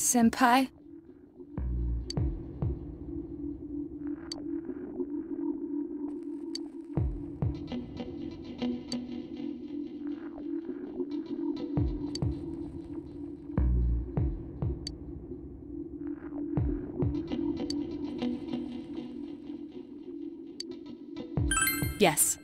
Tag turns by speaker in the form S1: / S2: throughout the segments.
S1: Senpai? Yes.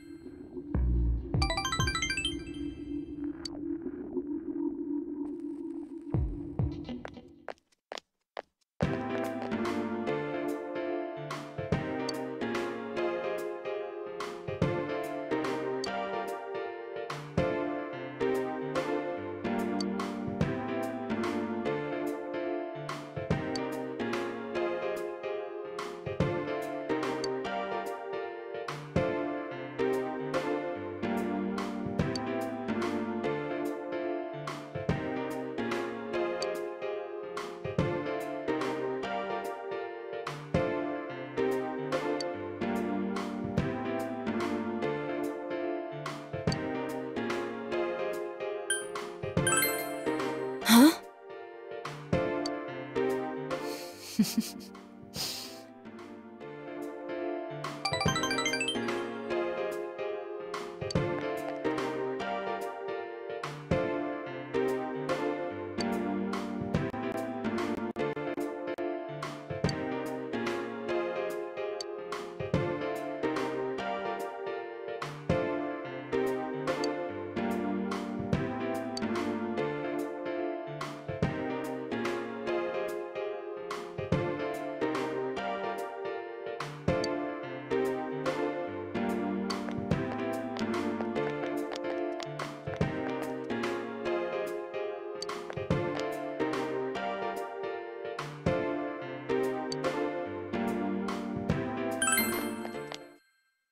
S1: Huh?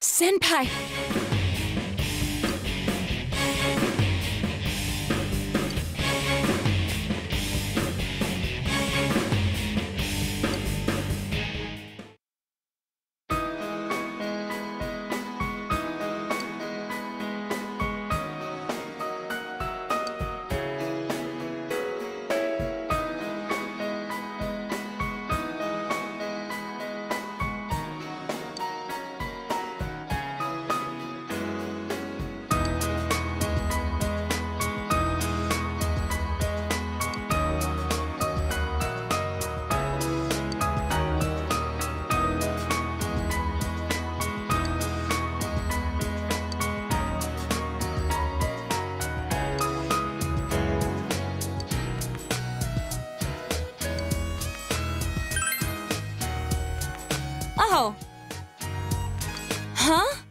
S1: Senpai! Oh. Huh?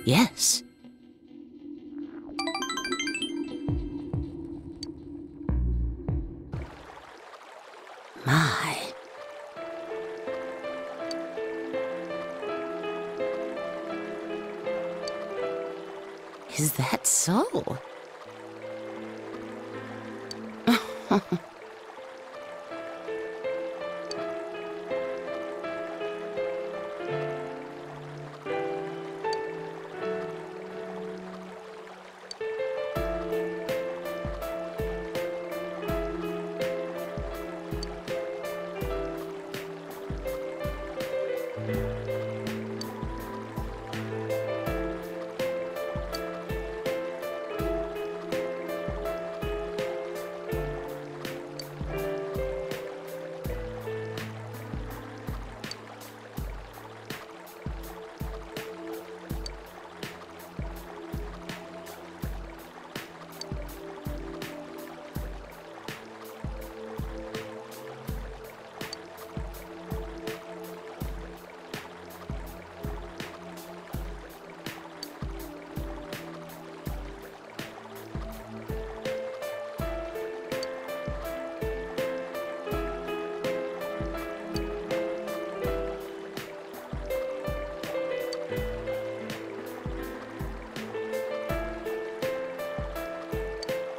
S2: Yes. My. Is that so?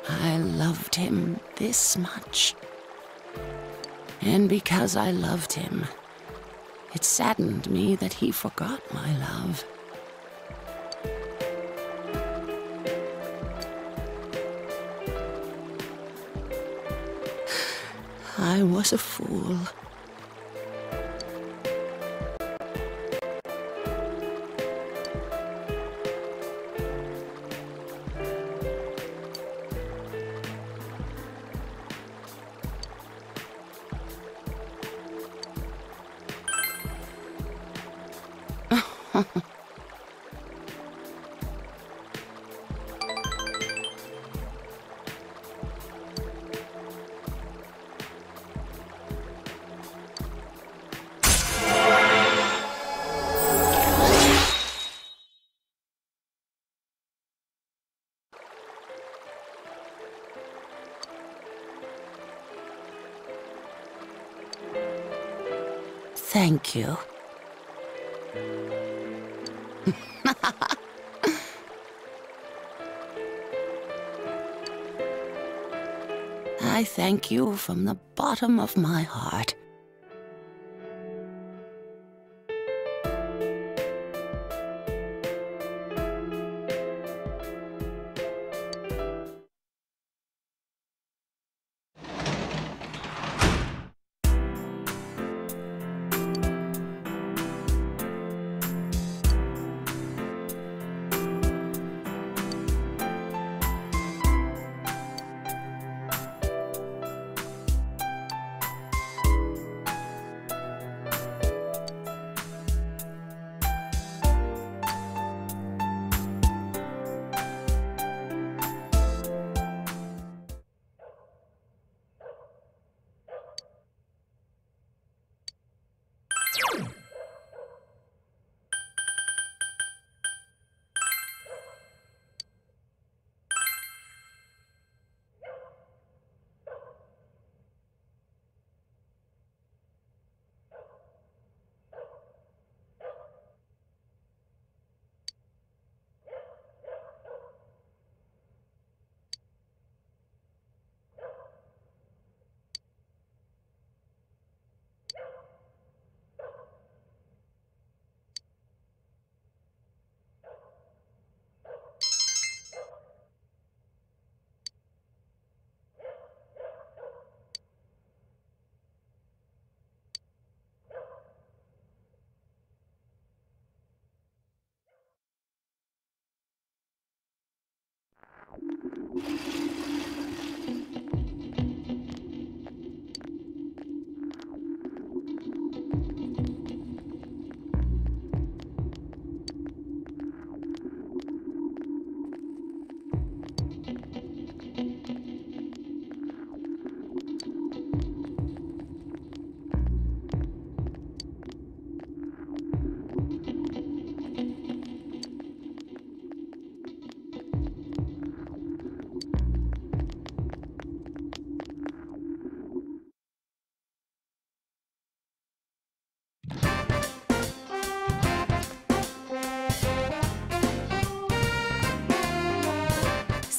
S2: I loved him this much. And because I loved him, it saddened me that he forgot my love. I was a fool. Thank you. I thank you from the bottom of my heart.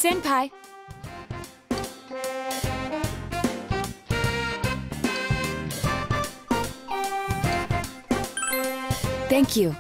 S1: Senpai. Thank you.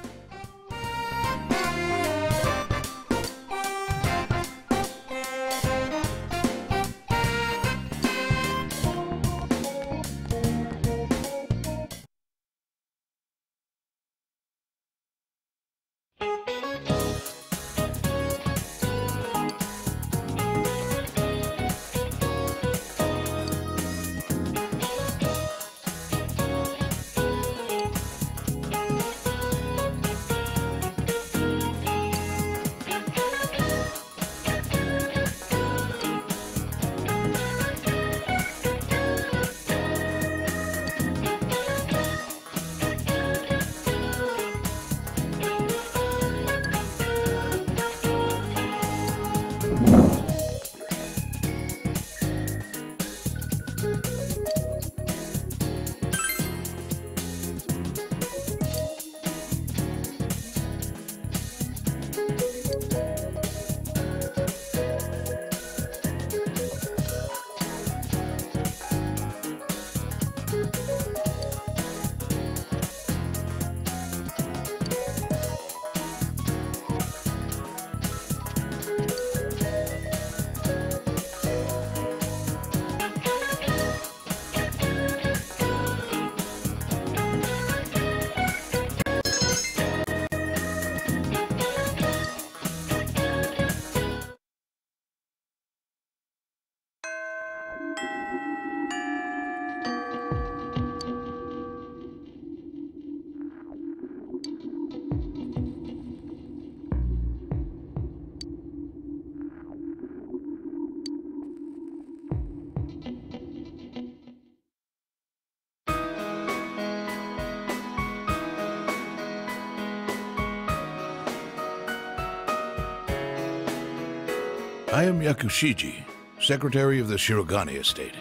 S3: I am Yakushiji, Secretary of the Shirogane Estate.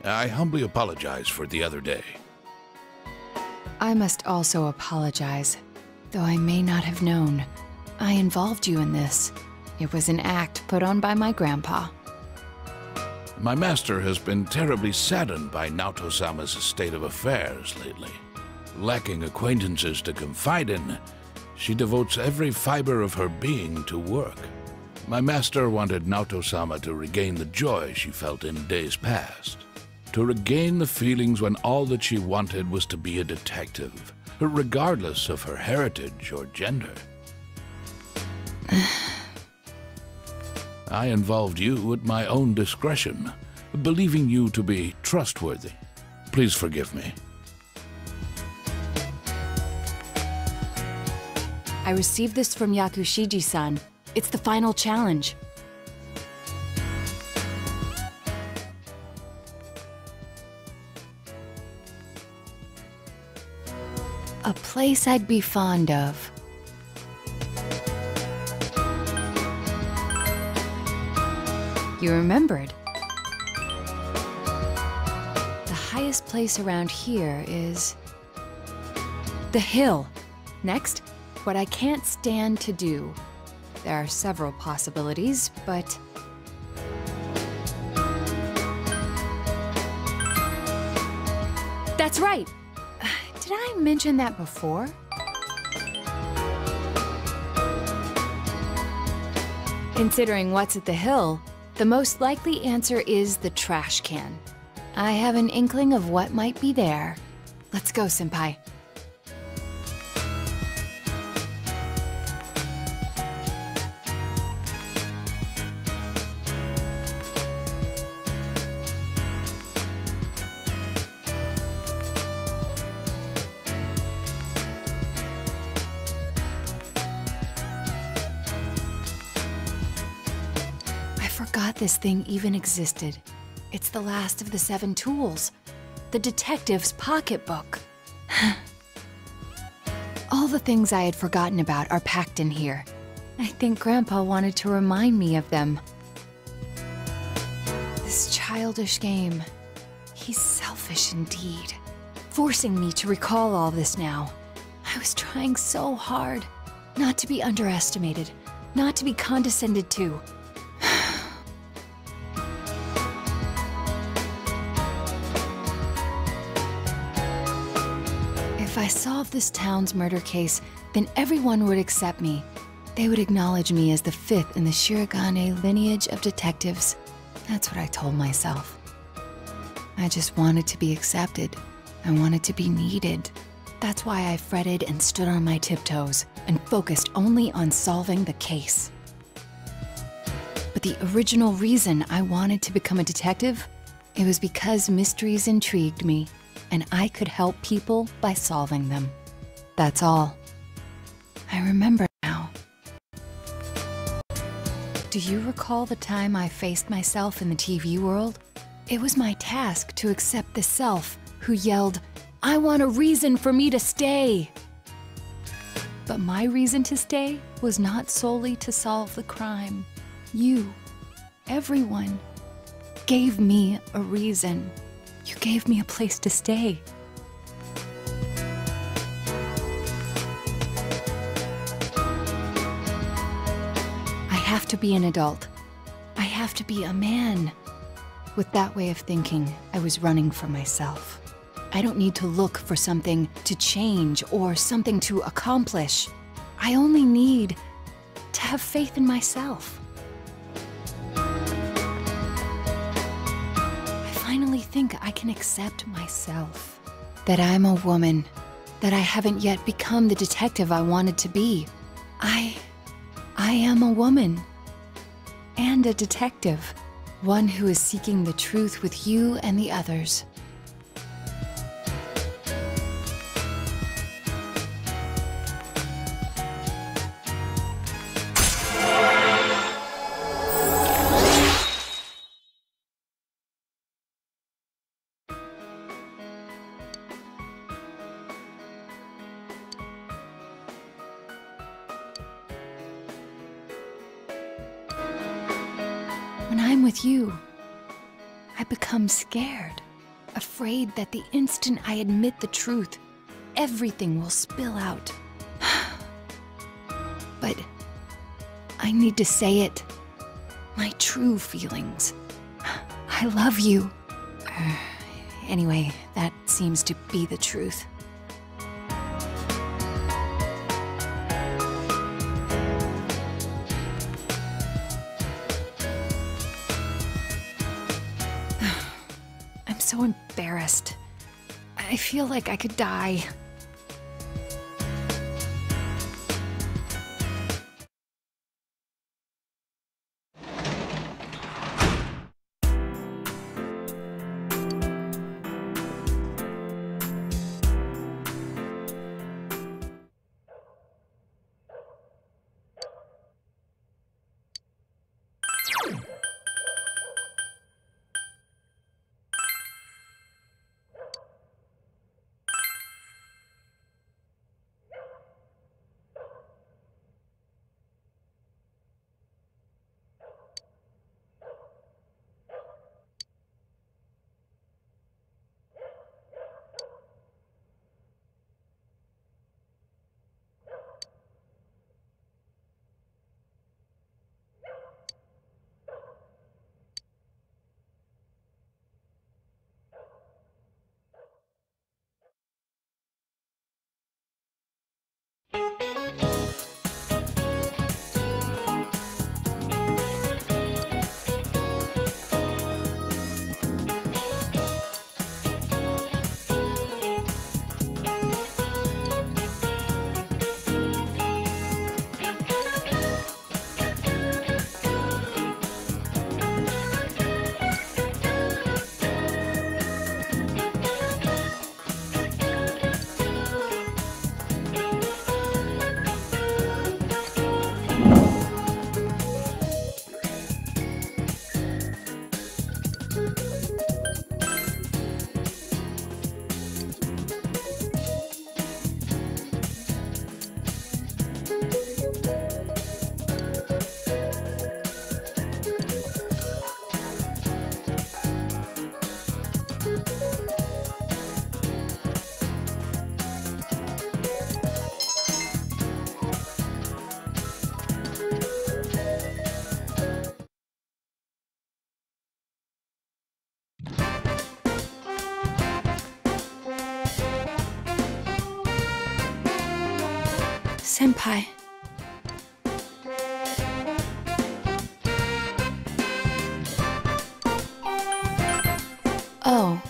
S3: I humbly apologize for the other day.
S4: I must also apologize, though I may not have known. I involved you in this. It was an act put on by my grandpa.
S3: My master has been terribly saddened by Naoto-sama's state of affairs lately. Lacking acquaintances to confide in, she devotes every fiber of her being to work. My master wanted Naoto-sama to regain the joy she felt in days past. To regain the feelings when all that she wanted was to be a detective, regardless of her heritage or gender. I involved you at my own discretion, believing you to be trustworthy. Please forgive me.
S4: I received this from Yakushiji-san. It's the final challenge. A place I'd be fond of. You remembered. The highest place around here is the hill. Next, what I can't stand to do. There are several possibilities, but that's right. Did I mention that before? Considering what's at the hill, the most likely answer is the trash can. I have an inkling of what might be there. Let's go, Senpai. Forgot this thing even existed. It's the last of the 7 tools. The detective's pocketbook. All the things I had forgotten about are packed in here. I think Grandpa wanted to remind me of them. This childish game. He's selfish indeed. Forcing me to recall all this now. I was trying so hard. Not to be underestimated. Not to be condescended to. If I solve this town's murder case, then everyone would accept me. They would acknowledge me as the fifth in the Shirogane lineage of detectives. That's what I told myself. I just wanted to be accepted. I wanted to be needed. That's why I fretted and stood on my tiptoes and focused only on solving the case. But the original reason I wanted to become a detective, it was because mysteries intrigued me, and I could help people by solving them. That's all. I remember now. Do you recall the time I faced myself in the TV world? It was my task to accept the self who yelled, "I want a reason for me to stay!" But my reason to stay was not solely to solve the crime. You, everyone, gave me a reason. You gave me a place to stay. I have to be an adult. I have to be a man. With that way of thinking, I was running from myself. I don't need to look for something to change or something to accomplish. I only need to have faith in myself. I finally think I can accept myself. That I'm a woman. That I haven't yet become the detective I wanted to be. I am a woman. And a detective. One who is seeking the truth with you and the others. When I'm with you, I become scared, afraid that the instant I admit the truth, everything will spill out. But I need to say it. My true feelings. I love you. Anyway, that seems to be the truth. I'm so embarrassed. I feel like I could die.
S1: Senpai. Oh.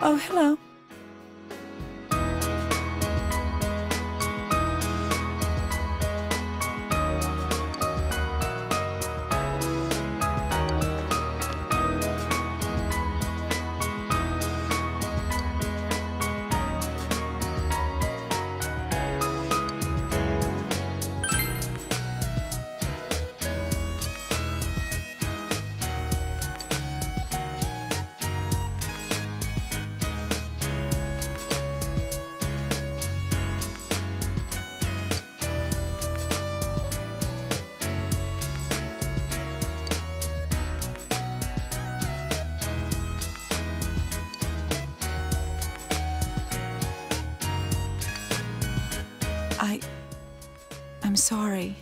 S1: Oh, hello.
S5: sorry.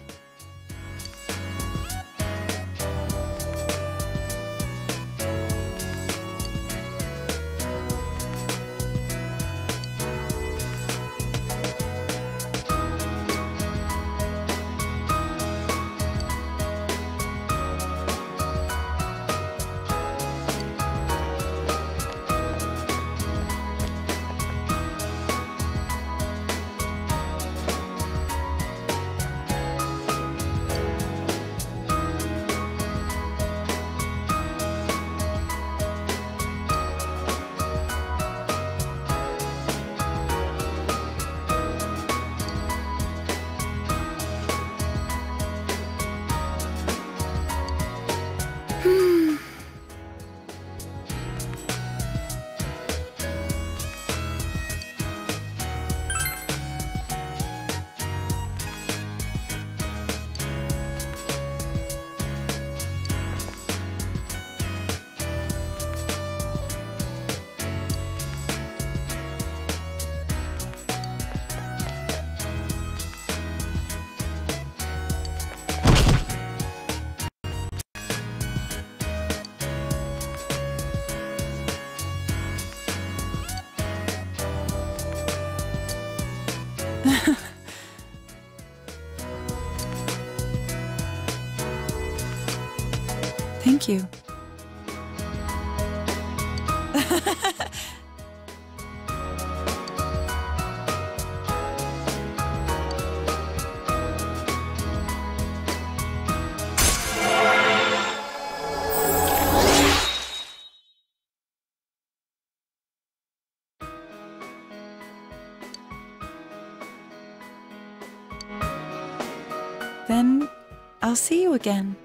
S5: Thank you. Then I'll see you again.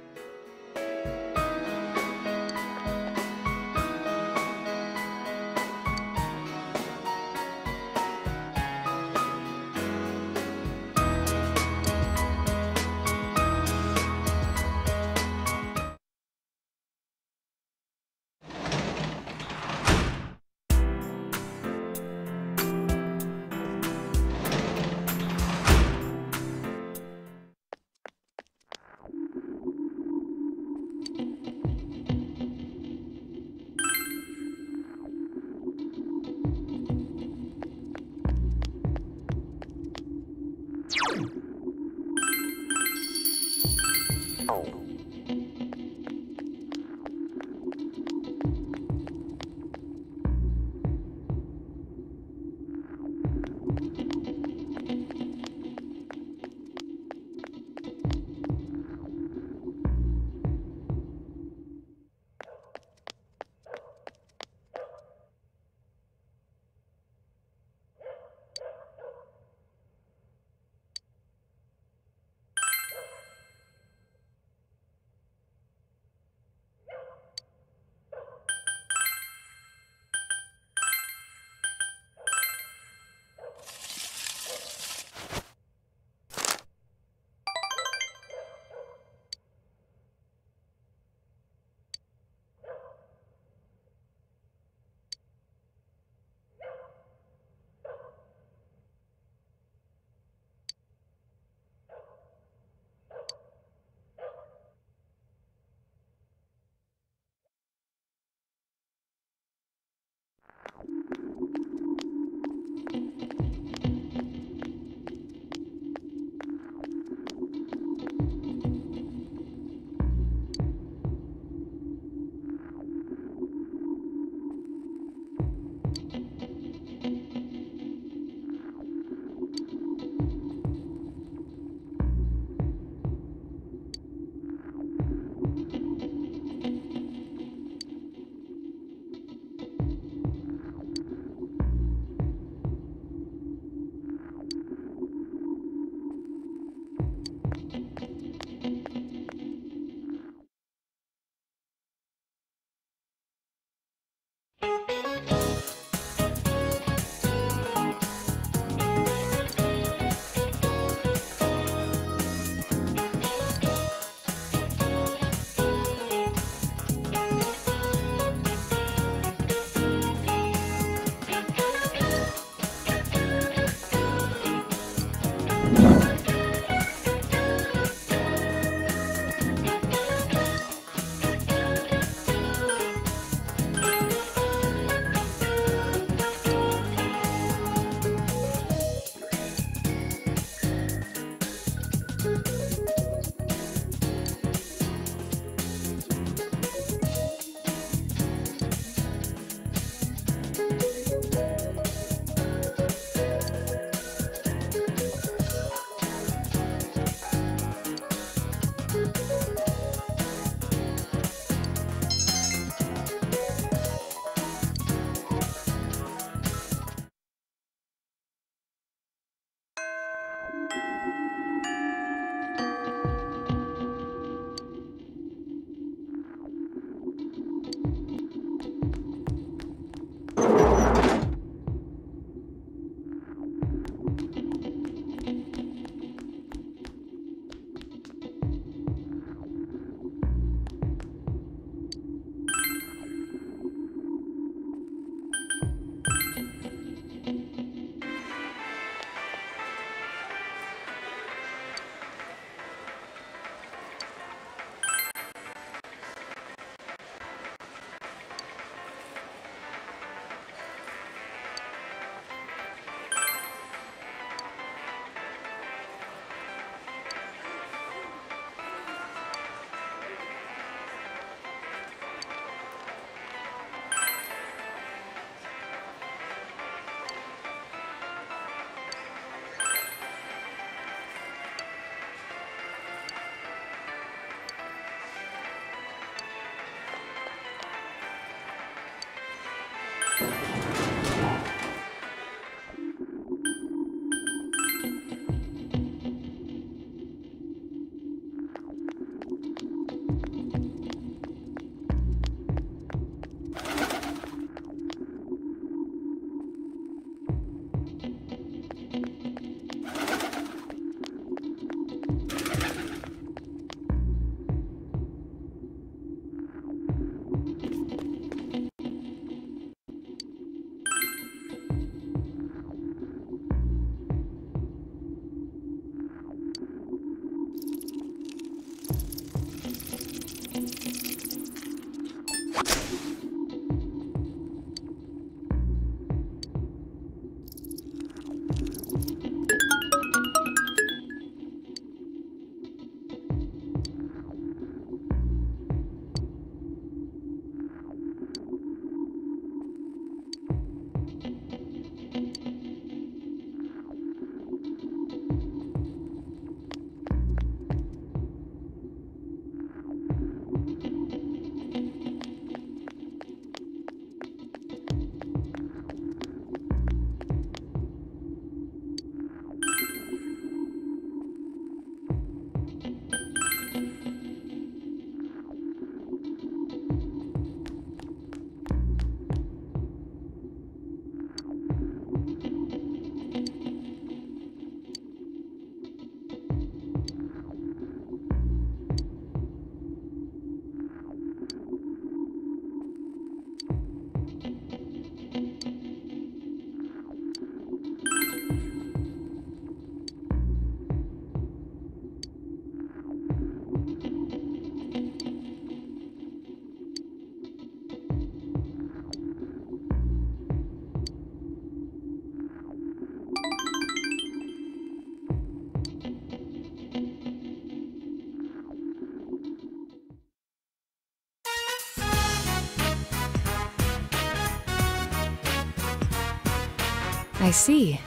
S4: see.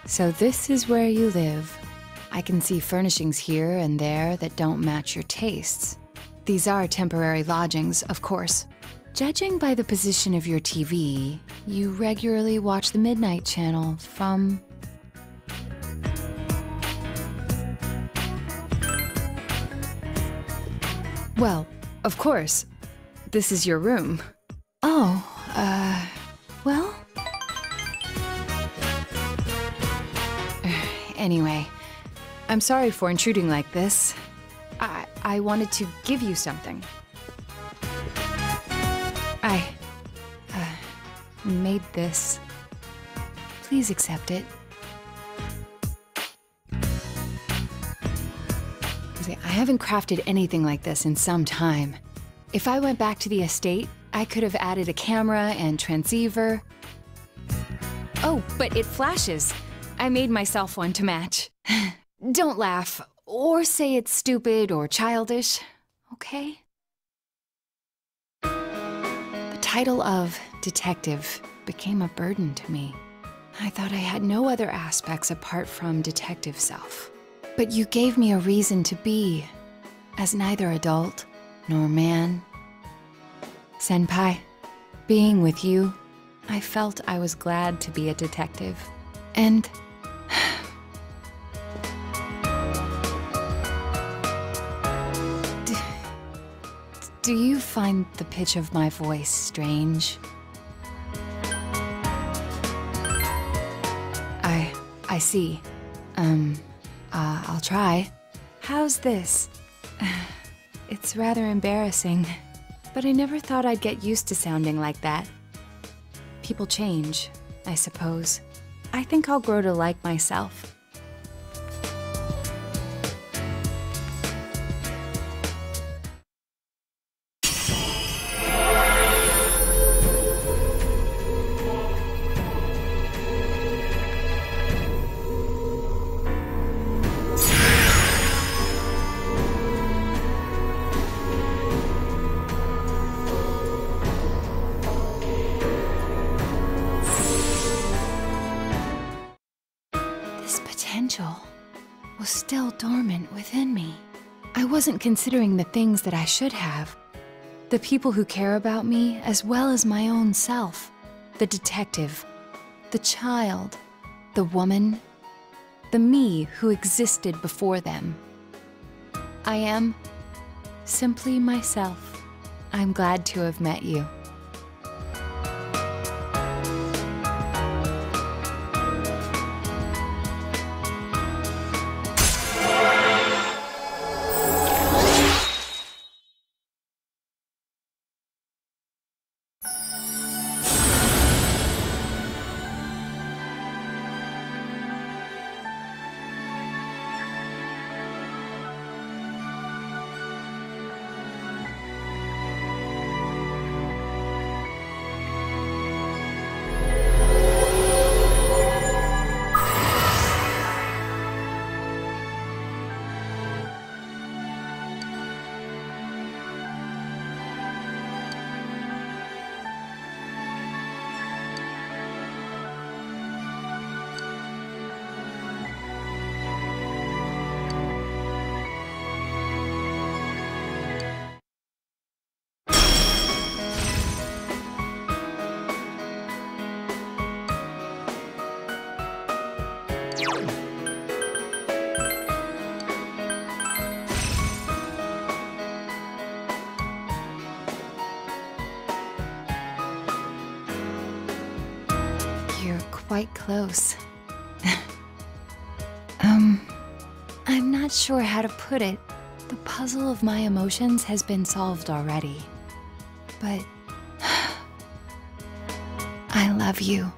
S4: So this is where you live. I can see furnishings here and there that don't match your tastes. These are temporary lodgings, of course. Judging by the position of your TV, you regularly watch the Midnight Channel from... Well, of course. This is your room. Oh, well... Anyway, I'm sorry for intruding like this. I wanted to give you something. I made this. Please accept it. See, I haven't crafted anything like this in some time. If I went back to the estate, I could have added a camera and transceiver. Oh, but it flashes. I made myself one to match. Don't laugh, or say it's stupid or childish, okay? The title of detective became a burden to me. I thought I had no other aspects apart from detective self. But you gave me a reason to be, as neither adult nor man. Senpai, being with you, I felt I was glad to be a detective. And... Do you find the pitch of my voice strange? I see. I'll try. How's this? It's rather embarrassing, but I never thought I'd get used to sounding like that. People change, I suppose. I think I'll grow to like myself. Was still dormant within me. I wasn't considering the things that I should have. The people who care about me, as well as my own self. The detective, the child, the woman, the me who existed before them. I am simply myself. I'm glad to have met you. Quite close. I'm not sure how to put it. The puzzle of my emotions has been solved already. But... I love you.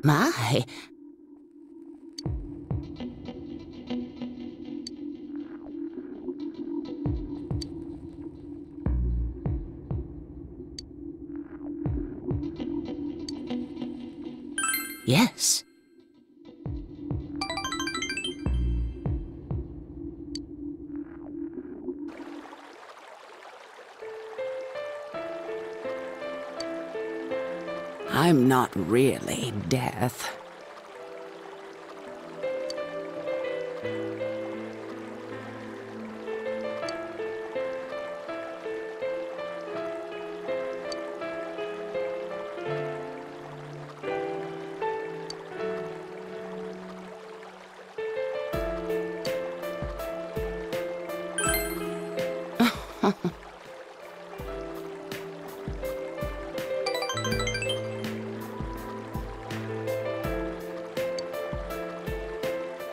S2: My. Yes. I'm not really death.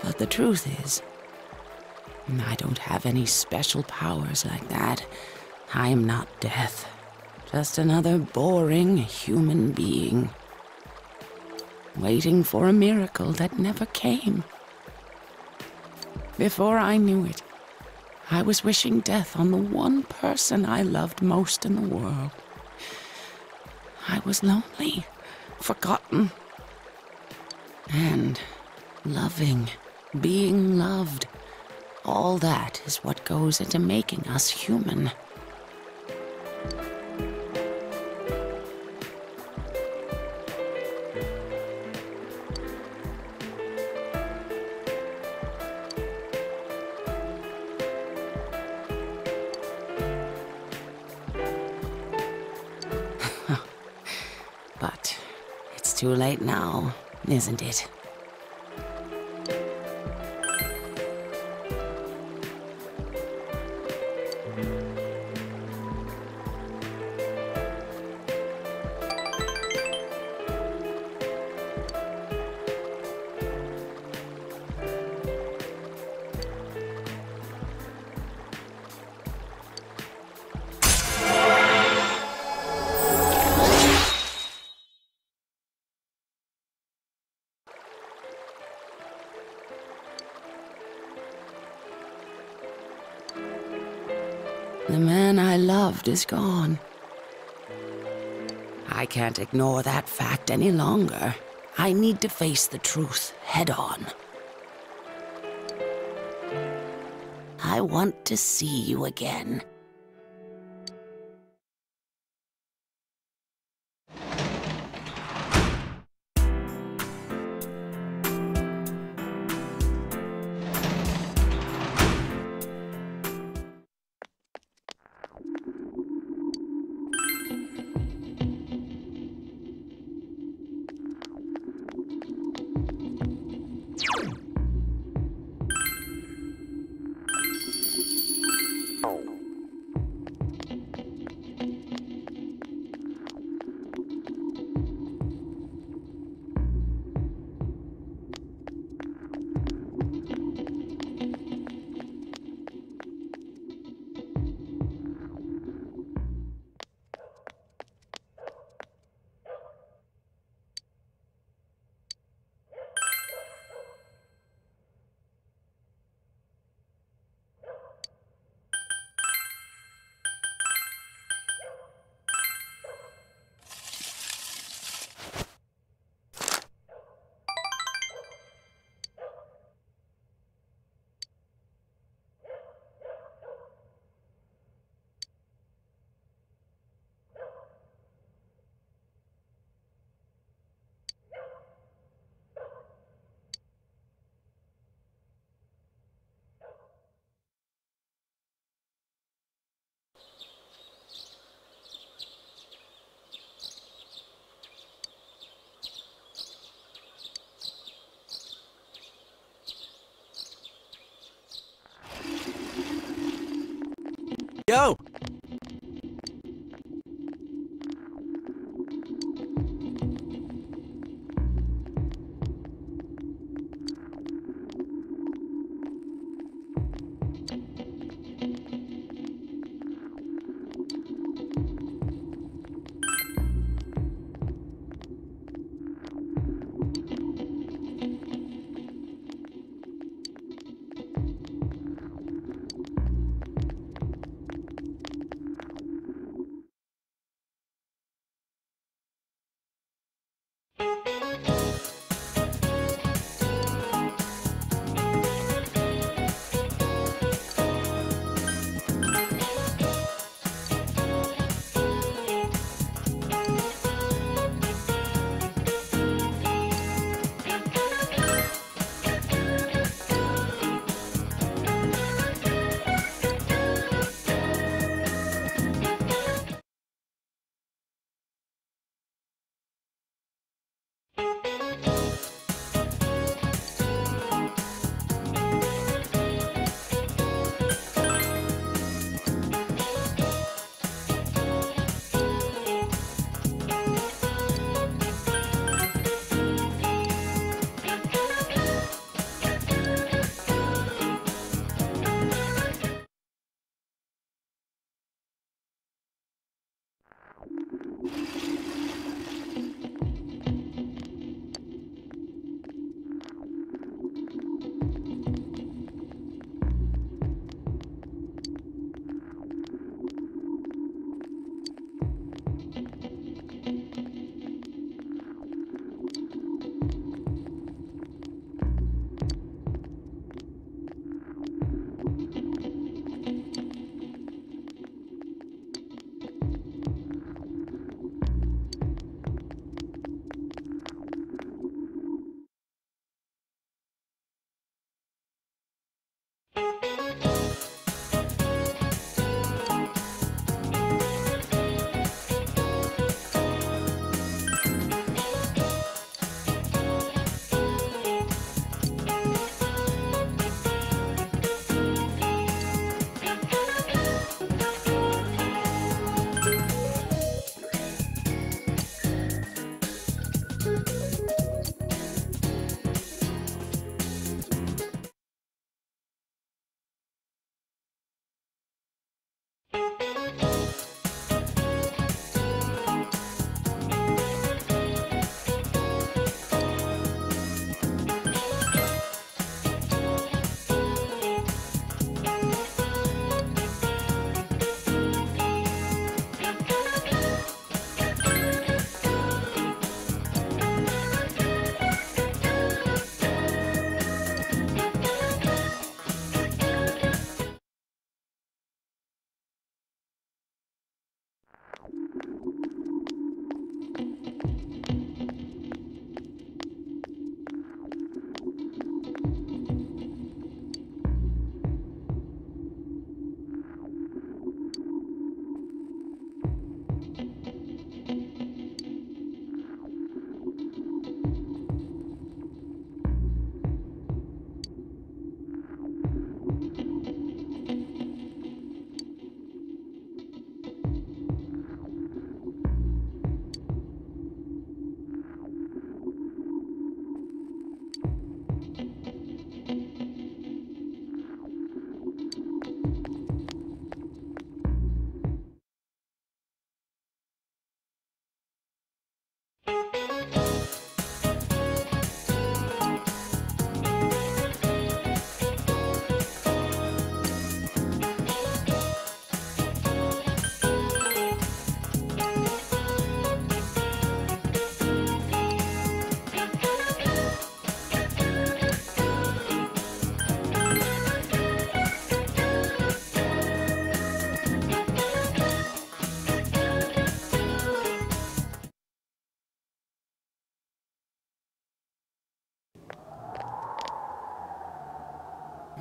S2: But the truth is, I don't have any special powers like that. I am not death. Just another boring human being. Waiting for a miracle that never came. Before I knew it, I was wishing death on the one person I loved most in the world. I was lonely, forgotten, and loving. Being loved. All that is what goes into making us human. But it's too late now, isn't it? The man I loved is gone. I can't ignore that fact any longer. I need to face the truth head on. I want to see you again.
S6: Yo!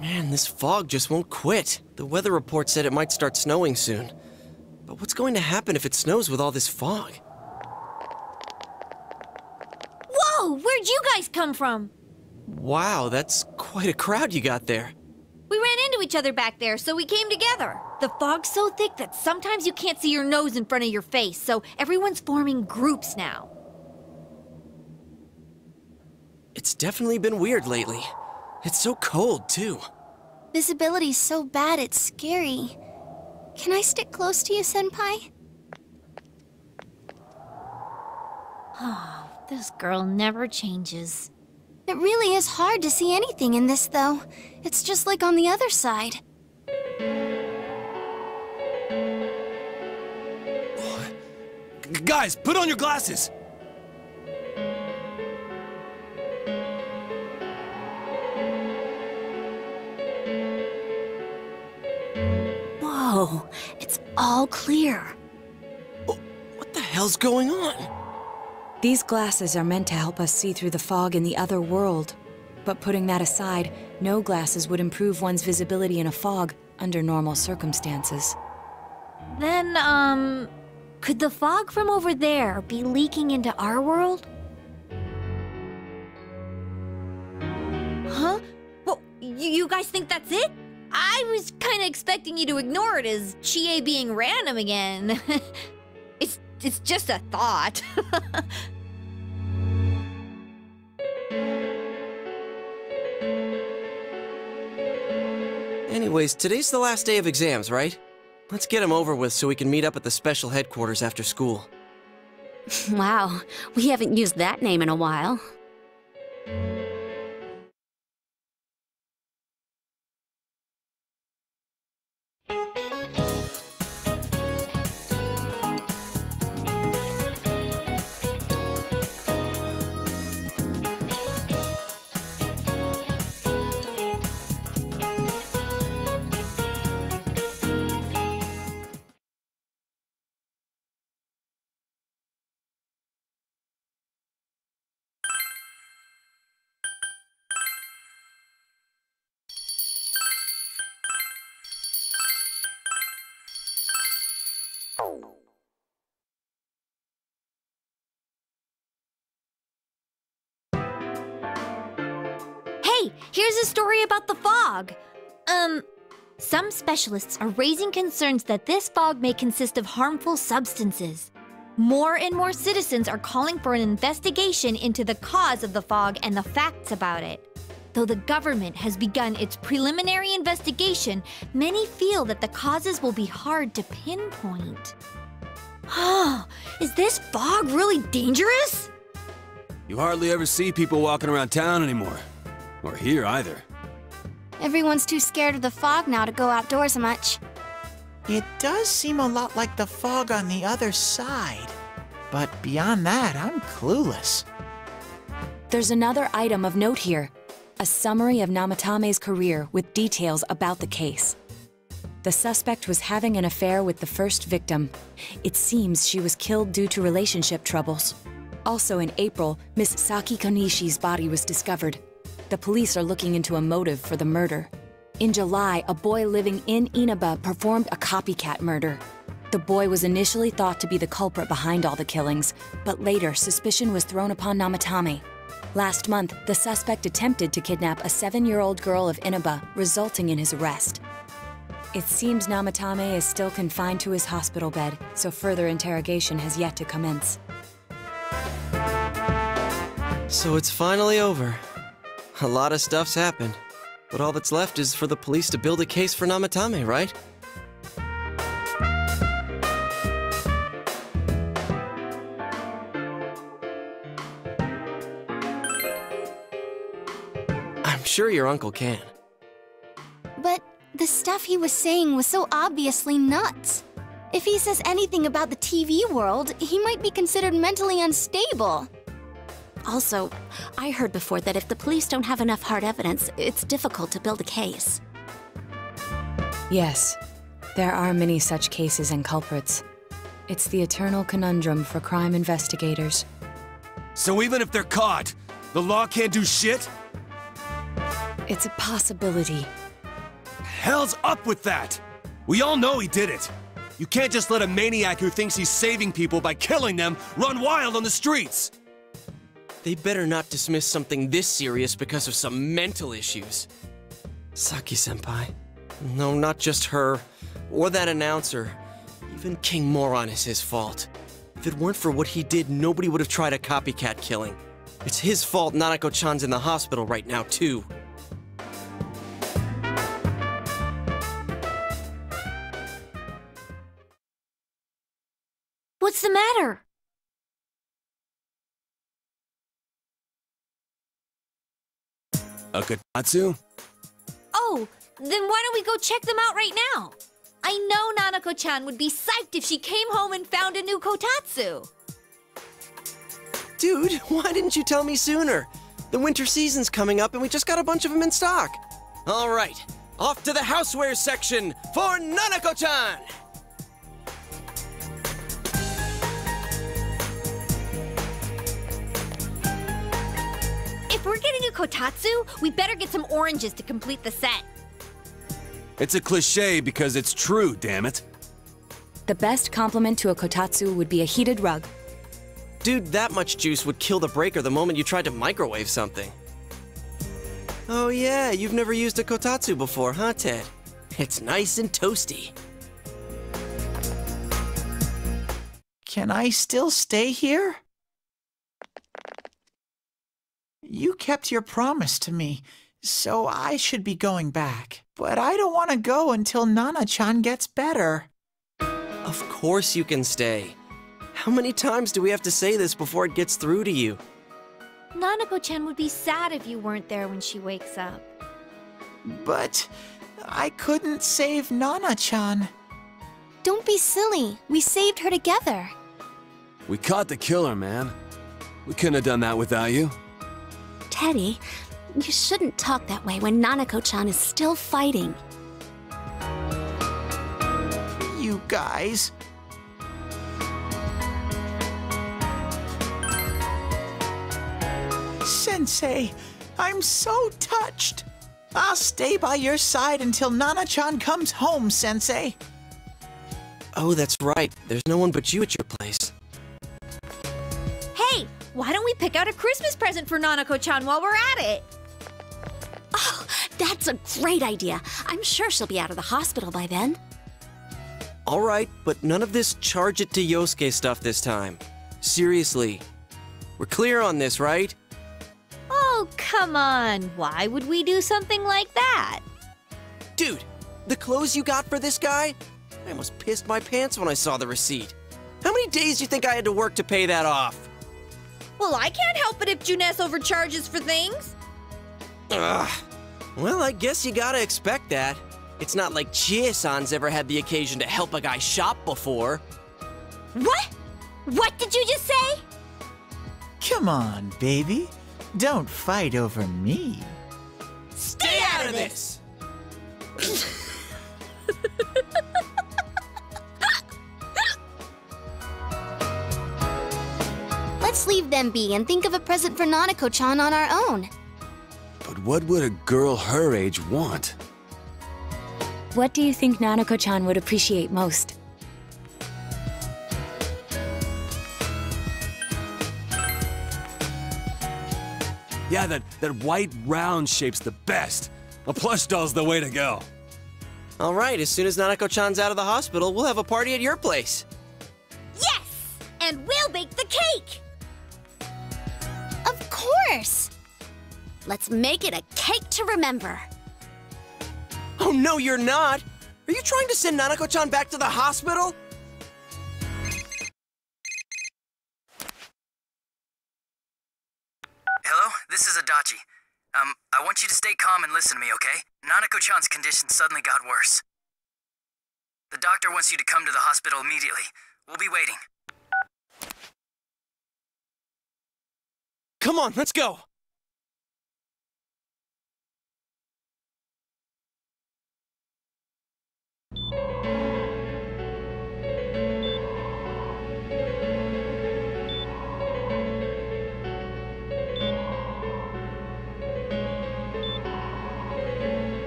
S6: Man, this fog just won't quit. The weather report said it might start snowing soon. But what's going to happen if it snows with all this fog?
S7: Whoa! Where'd you guys come from?
S6: Wow, that's quite a crowd you got there.
S7: We ran into each other back there, so we came together. The fog's so thick that sometimes you can't see your nose in front of your face, so everyone's forming groups now.
S6: It's definitely been weird lately. It's so cold, too.
S8: Visibility's so bad it's scary. Can I stick close to you, Senpai?
S7: Oh, this girl never changes.
S8: It really is hard to see anything in this, though. It's just like on the other side.
S6: Guys, put on your glasses!
S8: Whoa, it's all clear.
S6: What the hell's going on?
S4: These glasses are meant to help us see through the fog in the other world. But putting that aside, no glasses would improve one's visibility in a fog under normal circumstances.
S7: Then, could the fog from over there be leaking into our world? Huh? Well, you guys think that's it? I was kind of expecting you to ignore it as Chie being random again. It's just a thought.
S6: Anyways, today's the last day of exams, right? Let's get them over with so we can meet up at the special headquarters after school.
S9: Wow, we haven't used that name in a while.
S7: Hey, here's a story about the fog. Some specialists are raising concerns that this fog may consist of harmful substances. More and more citizens are calling for an investigation into the cause of the fog and the facts about it. Though the government has begun its preliminary investigation, many feel that the causes will be hard to pinpoint. Is this fog really dangerous?
S10: You hardly ever see people walking around town anymore. Or here either.
S8: Everyone's too scared of the fog now to go outdoors much.
S11: It does seem a lot like the fog on the other side. But beyond that, I'm clueless.
S4: There's another item of note here. A summary of Namatame's career with details about the case. The suspect was having an affair with the first victim. It seems she was killed due to relationship troubles. Also in April, Miss Saki Konishi's body was discovered. The police are looking into a motive for the murder. In July, a boy living in Inaba performed a copycat murder. The boy was initially thought to be the culprit behind all the killings, but later suspicion was thrown upon Namatame. Last month, the suspect attempted to kidnap a 7-year-old girl of Inaba, resulting in his arrest. It seems Namatame is still confined to his hospital bed, so further interrogation has yet to commence.
S6: So it's finally over. A lot of stuff's happened, but all that's left is for the police to build a case for Namatame, right? I'm sure your uncle can.
S8: But the stuff he was saying was so obviously nuts. If he says anything about the TV world, he might be considered mentally unstable.
S9: Also, I heard before that if the police don't have enough hard evidence, it's difficult to build a case.
S4: Yes, there are many such cases and culprits. It's the eternal conundrum for crime investigators.
S10: So even if they're caught, the law can't do shit?
S4: It's a possibility.
S10: Hell's up with that! We all know he did it. You can't just let a maniac who thinks he's saving people by killing them run wild on the streets!
S6: They better not dismiss something this serious because of some mental issues. Saki-senpai. No, not just her. Or that announcer. Even King Moron is his fault. If it weren't for what he did, nobody would have tried a copycat killing. It's his fault Nanako-chan's in the hospital right now, too.
S7: What's the matter?
S10: A kotatsu?
S7: Oh, then why don't we go check them out right now? I know Nanako-chan would be psyched if she came home and found a new kotatsu.
S6: Dude, why didn't you tell me sooner? The winter season's coming up and we just got a bunch of them in stock. All right, off to the housewares section for Nanako-chan!
S7: If we're getting a kotatsu, we better get some oranges to complete the set.
S10: It's a cliche because it's true, damn it.
S4: The best compliment to a kotatsu would be a heated rug.
S6: Dude, that much juice would kill the breaker the moment you tried to microwave something. Oh yeah, you've never used a kotatsu before, huh, Ted? It's nice and toasty.
S11: Can I still stay here? You kept your promise to me, so I should be going back. But I don't want to go until Nana-chan gets better.
S6: Of course you can stay. How many times do we have to say this before it gets through to you?
S7: Nanako-chan would be sad if you weren't there when she wakes up.
S11: But I couldn't save Nana-chan.
S8: Don't be silly. We saved her together.
S10: We caught the killer, man. We couldn't have done that without you.
S9: Teddy, you shouldn't talk that way when Nanako-chan is still fighting.
S11: You guys. Sensei, I'm so touched. I'll stay by your side until Nana-chan comes home, Sensei.
S6: Oh, that's right. There's no one but you at your place.
S7: Hey, why don't we pick out a Christmas present for Nanako-chan while we're at it?
S9: Oh, that's a great idea. I'm sure she'll be out of the hospital by then.
S6: All right, but none of this charge it to Yosuke stuff this time. Seriously. We're clear on this, right?
S7: Oh, come on. Why would we do something like that?
S6: Dude, the clothes you got for this guy? I almost pissed my pants when I saw the receipt. How many days do you think I had to work to pay that off?
S7: Well, I can't help it if Juness overcharges for things.
S6: Ugh. Well, I guess you gotta expect that. It's not like Chie-san's ever had the occasion to help a guy shop before.
S7: What? What did you just say?
S11: Come on, baby. Don't fight over me.
S6: Stay out of this!
S8: Let's leave them be and think of a present for Nanako-chan on our own.
S10: But what would a girl her age want?
S1: What do you think Nanako-chan would appreciate most?
S10: Yeah, that white round shape's the best. A plush doll's the way to go.
S6: All right, as soon as Nanako-chan's out of the hospital, we'll have a party at your place.
S7: Yes! And we'll bake the cake!
S8: Of course!
S9: Let's make it a cake to remember.
S6: Oh, no, you're not! Are you trying to send Nanako-chan back to the hospital?
S12: Hello, this is Adachi. I want you to stay calm and listen to me, okay? Nanako-chan's condition suddenly got worse. The doctor wants you to come to the hospital immediately. We'll be waiting.
S6: Come on, let's go!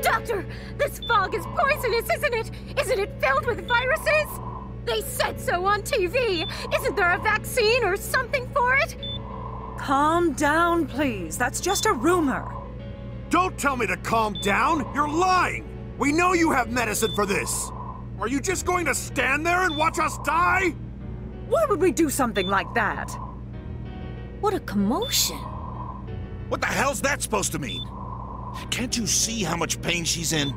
S13: Doctor, this fog is poisonous, isn't it? Isn't it filled with viruses? They said so on TV. Isn't there a vaccine or something for it?
S14: Calm down, please. That's just a rumor.
S15: Don't tell me to calm down! You're lying! We know you have medicine for this! Are you just going to stand there and watch us die?
S14: Why would we do something like that?
S7: What a commotion.
S3: What the hell's that supposed to mean? Can't you see how much pain she's in?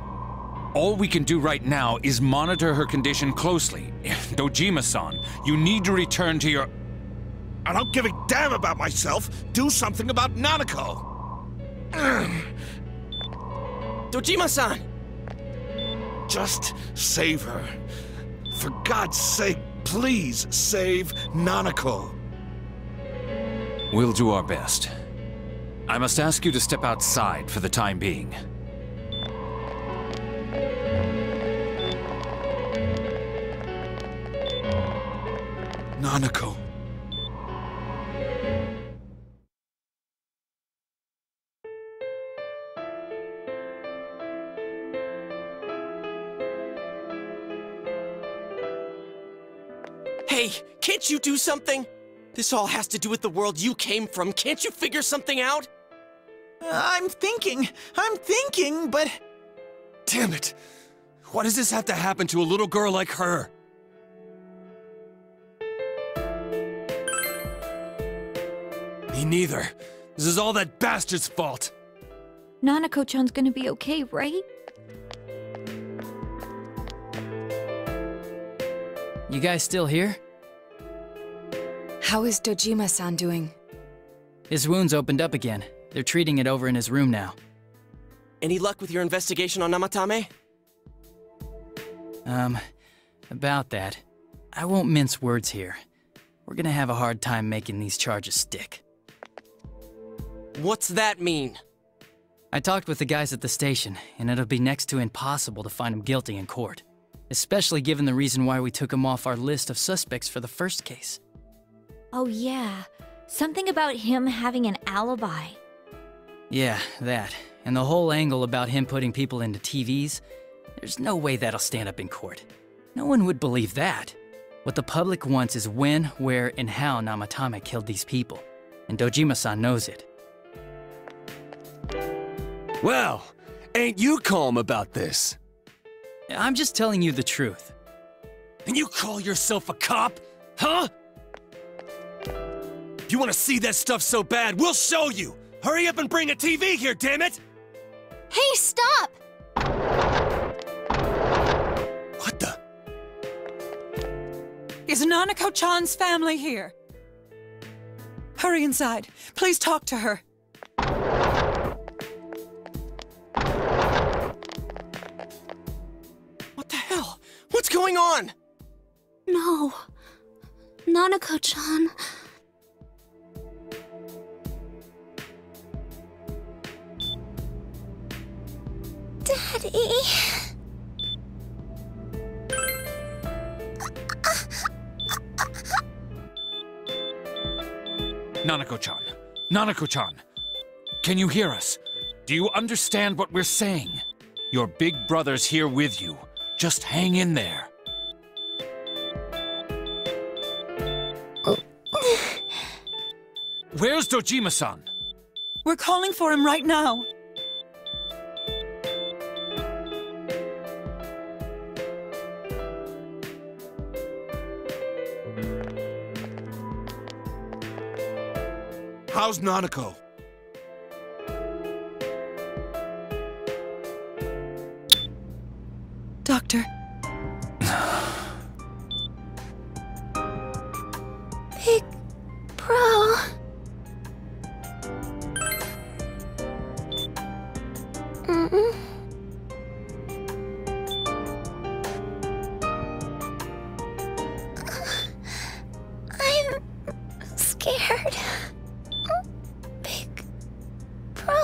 S16: All we can do right now is monitor her condition closely. Dojima-san, you need to return to your...
S3: I don't give a damn about myself. Do something about Nanako.
S6: Dojima-san!
S3: Just save her. For God's sake, please save Nanako.
S16: We'll do our best. I must ask you to step outside for the time being.
S3: Nanako.
S6: Hey, can't you do something? This all has to do with the world you came from. Can't you figure something out?
S11: I'm thinking, but...
S10: Damn it! Why does this have to happen to a little girl like her? Me neither. This is all that bastard's fault.
S7: Nanako-chan's gonna be okay, right?
S17: You guys still here?
S4: How is Dojima-san doing?
S17: His wound's opened up again. They're treating it over in his room now.
S6: Any luck with your investigation on Namatame?
S17: About that. I won't mince words here. We're gonna have a hard time making these charges stick.
S6: What's that mean?
S17: I talked with the guys at the station, and it'll be next to impossible to find him guilty in court. Especially given the reason why we took him off our list of suspects for the first case.
S7: Oh yeah, something about him having an alibi.
S17: Yeah, that. And the whole angle about him putting people into TVs, there's no way that'll stand up in court. No one would believe that. What the public wants is when, where, and how Namatame killed these people. And Dojima-san knows it.
S10: Well, ain't you calm about this?
S17: I'm just telling you the truth.
S10: And you call yourself a cop? Huh? If you want to see that stuff so bad, we'll show you! Hurry up and bring a TV here, damn it!
S8: Hey, stop!
S10: What the?
S14: Is Nanako-chan's family here? Hurry inside. Please talk to her.
S6: What the hell? What's going on?
S9: No. Nanako-chan.
S8: Daddy...
S16: Nanako-chan. Nanako-chan. Can you hear us? Do you understand what we're saying? Your big brother's here with you. Just hang in there. Where's Dojima-san?
S14: We're calling for him right now.
S10: How's Nanako?
S14: Doctor.
S8: Big Bro... I'm scared. Big Bro...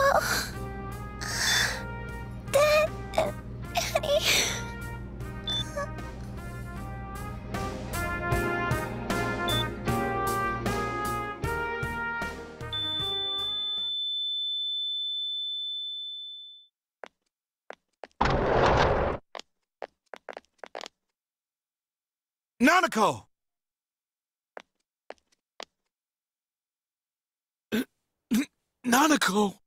S8: Daddy...
S10: Nanako! Nanako!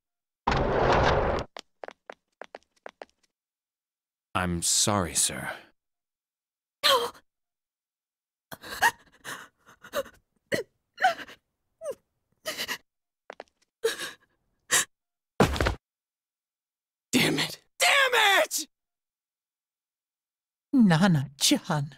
S16: I'm sorry, sir.
S14: No!
S6: Damn it! Damn it!
S11: Nana-chan.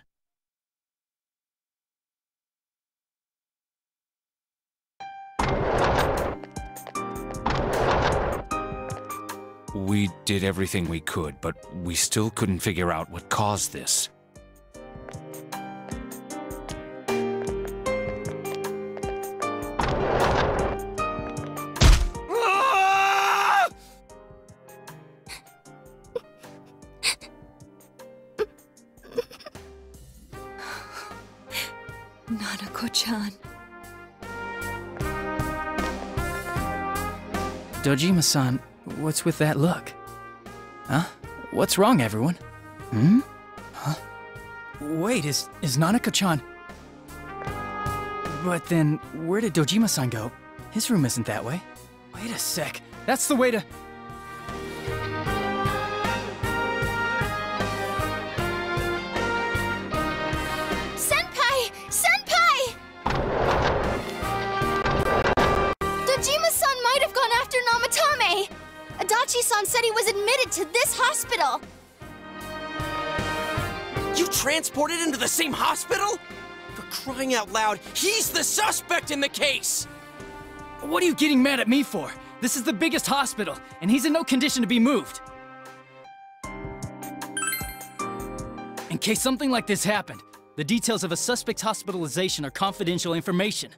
S16: We did everything we could, but we still couldn't figure out what caused this.
S4: Nanako-chan.
S17: Dojima-san, what's with that look? Huh? What's wrong, everyone? Hmm? Huh? Wait, is Nanako-chan... But then, where did Dojima-san go? His room isn't that way. Wait a sec. That's the way to...
S8: Senpai! Senpai! Dojima-san might have gone after Namatame! Adachi-san said he was admitted to this hospital!
S6: You transported him to the same hospital? For crying out loud, he's the suspect in the case!
S17: What are you getting mad at me for? This is the biggest hospital, and he's in no condition to be moved. In case something like this happened, the details of a suspect's hospitalization are confidential information.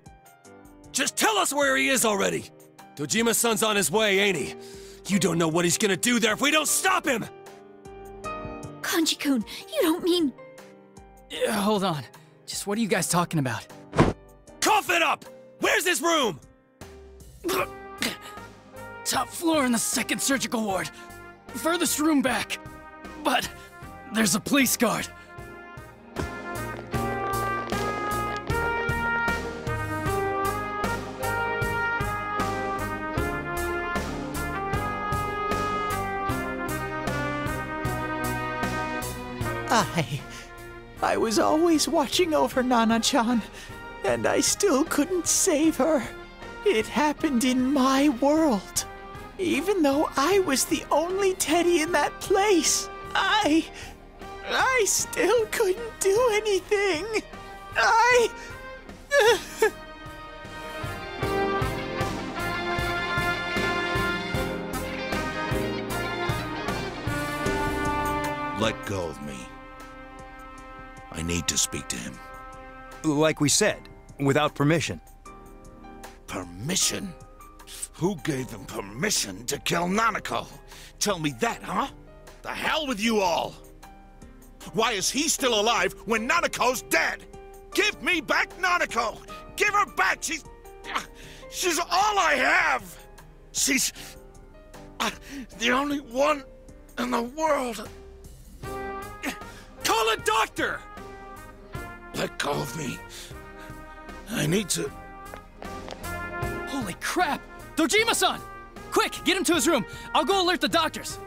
S10: Just tell us where he is already! Dojima-san's on his way, ain't he? You don't know what he's gonna do there if we don't stop him!
S7: Kanji-kun, you don't mean...
S17: Hold on. Just what are you guys talking about?
S10: Cough it up! Where's his room?
S17: Top floor in the second surgical ward. Furthest room back. But there's a police guard.
S11: I was always watching over Nana-chan, and I still couldn't save her. It happened in my world. Even though I was the only teddy in that place, I still couldn't do anything.
S3: Let go of me. I need to speak to him.
S10: Like we said, without permission.
S3: Permission? Who gave him permission to kill Nanako? Tell me that, huh? The hell with you all! Why is he still alive when Nanako's dead? Give me back Nanako! Give her back! She's all I have! She's the only one in the world.
S16: Call a doctor!
S3: Let go of me. I need to...
S17: Holy crap! Dojima-san! Quick, get him to his room. I'll go alert the doctors.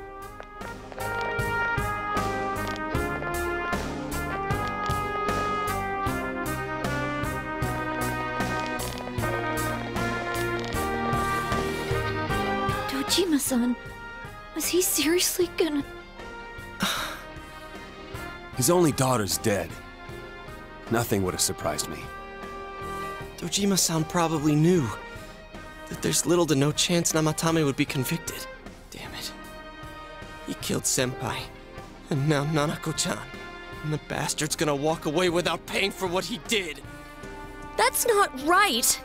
S7: Dojima-san, was he seriously gonna...
S10: His only daughter's dead. Nothing would have surprised me.
S6: Dojima-san probably knew that there's little to no chance Namatame would be convicted. Damn it. He killed Senpai, and now Nanako-chan. And the bastard's gonna walk away without paying for what he did.
S1: That's not right!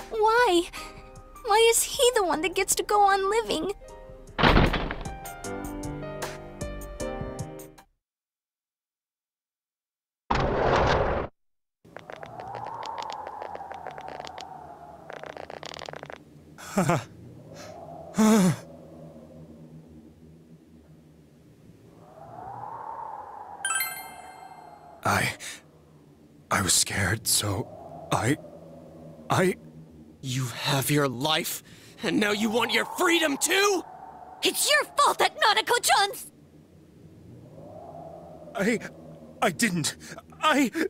S8: Why? Why is he the one that gets to go on living?
S10: I was scared, so I...
S6: You have your life, and now you want your freedom too?
S7: It's your fault that Nanako-chan's...
S10: I didn't.
S8: 12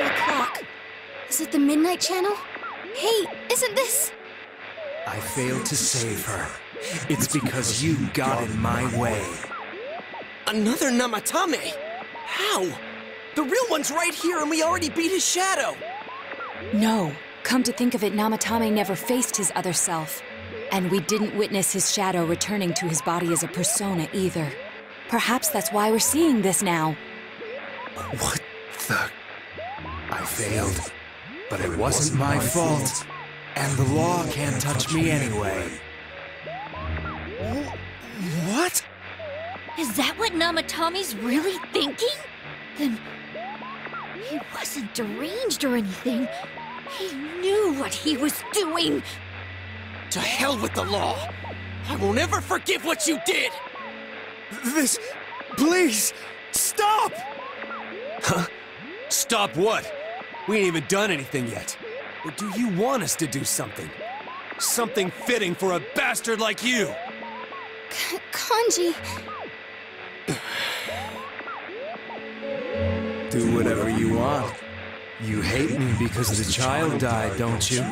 S8: o'clock. Is it the Midnight Channel? Hey, isn't this...
S18: I failed to save her. It's because you got in my way.
S6: Another Namatame? How? The real one's right here and we already beat his shadow!
S1: No. Come to think of it, Namatame never faced his other self. And we didn't witness his shadow returning to his body as a persona either. Perhaps that's why we're seeing this now.
S18: What the... I failed. But it wasn't my fault. And the law can't touch me anyway.
S10: What?
S7: Is that what Namatame's really thinking? Then... he wasn't deranged or anything. He knew what he was doing!
S6: To hell with the law! I won't ever forgive what you did!
S10: This... please! Stop! Huh? Stop what? We ain't even done anything yet. Or do you want us to do something? Something fitting for a bastard like you!
S8: Kanji...
S18: Do whatever you want. You hate me because the child died, don't you?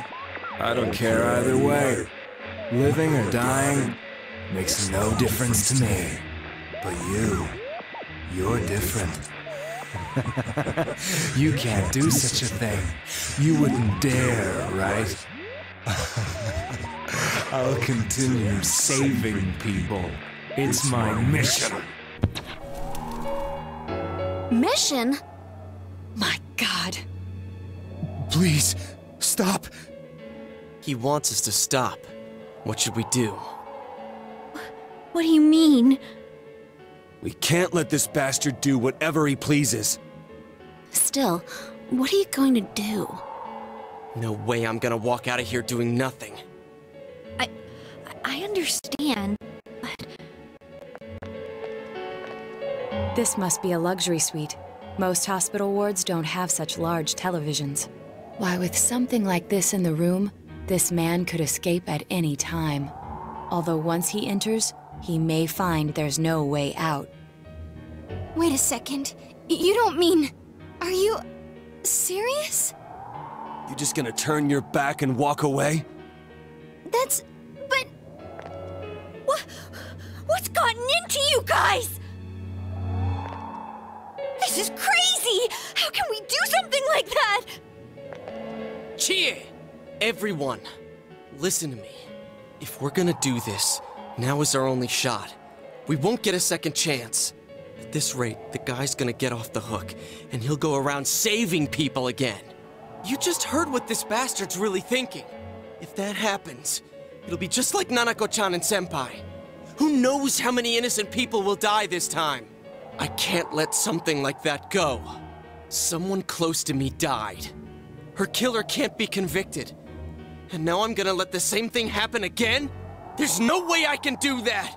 S18: I don't care either way. Living or dying makes no difference to me. But you're different. You can't do such a thing. You wouldn't dare, right? I'll continue saving people. It's my mission.
S8: Mission?
S1: My God.
S10: Please, stop.
S6: He wants us to stop. What should we do?
S7: What do you mean?
S10: We can't let this bastard do whatever he pleases.
S9: Still, what are you going to do?
S6: No way I'm gonna walk out of here doing nothing.
S7: I understand, but...
S1: This must be a luxury suite. Most hospital wards don't have such large televisions. Why, with something like this in the room, This man could escape at any time. Although once he enters, he may find there's no way out.
S8: Wait a second. You don't mean... Are you... serious?
S10: You just gonna turn your back and walk away?
S8: But...
S7: What's gotten into you guys? This is crazy! How can we do something like that?
S6: Cheer! Everyone, listen to me. If we're gonna do this, now is our only shot. We won't get a second chance. At this rate, the guy's gonna get off the hook, and he'll go around saving people again. You just heard what this bastard's really thinking. If that happens, it'll be just like Nanako-chan and Senpai. Who knows how many innocent people will die this time? I can't let something like that go. Someone close to me died. Her killer can't be convicted. And now I'm gonna let the same thing happen again? There's no way I can do that!